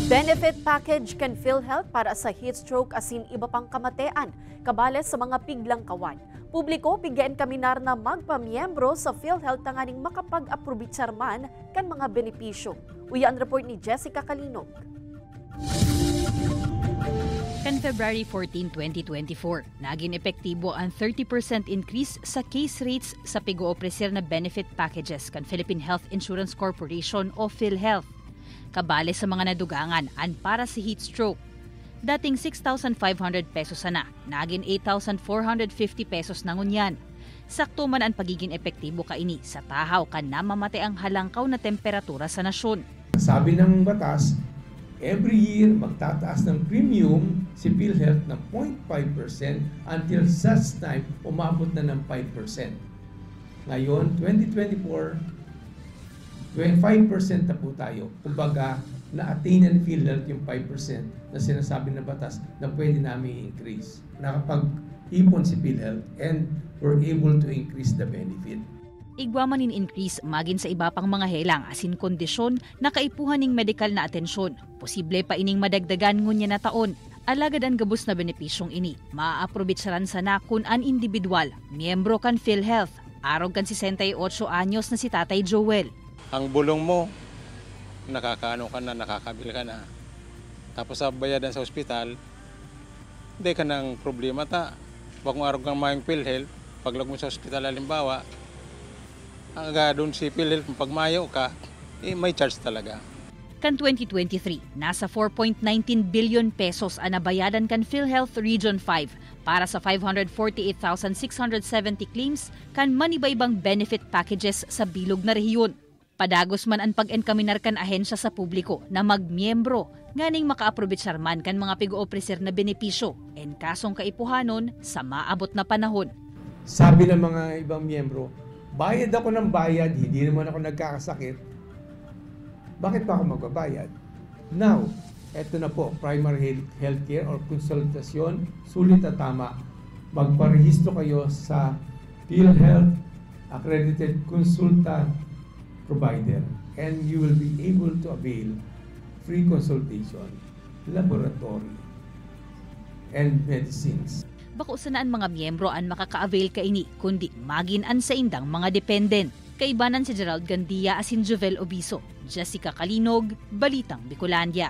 Benefit package kan PhilHealth para sa heat stroke asin iba pang kamatean, kabales sa mga piglang kawan. Publiko, bigyan kaminar na magpamiyembro sa PhilHealth tanganing makapag-aprobitsar man kan mga benepisyo. Uya ang report ni Jessica Kalinog. Kan February 14, 2024, naging epektibo ang 30% increase sa case rates sa pigo-opreser na benefit packages kan Philippine Health Insurance Corporation o PhilHealth. Kabale sa mga nadugangan an para sa heat stroke. Dating 6,500 pesos na, naging 8,450 pesos na ngunyan. Sakto man ang pagiging epektibo kaini sa tahaw kan namamatay ang halangkaw na temperatura sa nasyon. Sabi ng batas, every year magtataas ng premium si PhilHealth ng 0.5% until such time umabot na ng 5%. Ngayon, 2024, 5% na po tayo. Kumbaga, na-attain na ni PhilHealth yung 5% na sinasabi ng batas na pwede namin i-increase. Nakapag-ipon si PhilHealth and we're able to increase the benefit. Igwa man in-increase magin sa iba pang mga helang asin kondisyon na kaipuhan ning medical na atensyon. Posible pa ining madagdagan ngunya na taon. Alagad ang gabos na benepisyong ini, maaaprovitsaran sana kun an individual, miyembro kan PhilHealth, arog kan 68 anyos na si Tatay Joel. Ang bulong mo, nakakaano ka na, nakakabil ka na. Tapos sa bayadan sa ospital, hindi ka ng problema ta. Wag mo arog kang mayang PhilHealth, paglag mo sa ospital halimbawa, hanggang doon si PhilHealth, pag mayo ka, may charge talaga. Kan 2023, nasa 4.19 billion pesos ang nabayadan kan PhilHealth Region 5 para sa 548,670 claims kan maniba-ibang benefit packages sa bilog na rehiyon. Padagos man ang pag-enkaminar kan ahensya sa publiko na magmiyembro nganing maka-aprobitsar man kan mga pigo-opreser na benepisyo en kasong kaipuhanon sa maabot na panahon. Sabi ng mga ibang miyembro, bayad ako ng bayad, hindi naman ako nagkakasakit. Bakit pa ako magbabayad? Now, eto na po, primary healthcare or konsultasyon, sulit at tama. Magparehistro kayo sa PhilHealth Accredited Consultant Provider and you will be able to avail free consultation, laboratory, and medicines. Bako sanaan mga miyembro ang makaka-avail kaini kundi magin-an sa indang mga dependent. Kaibanan si Gerald Gandia asin Jovel Obiso, Jessica Kalinog, Balitang Bicolandia.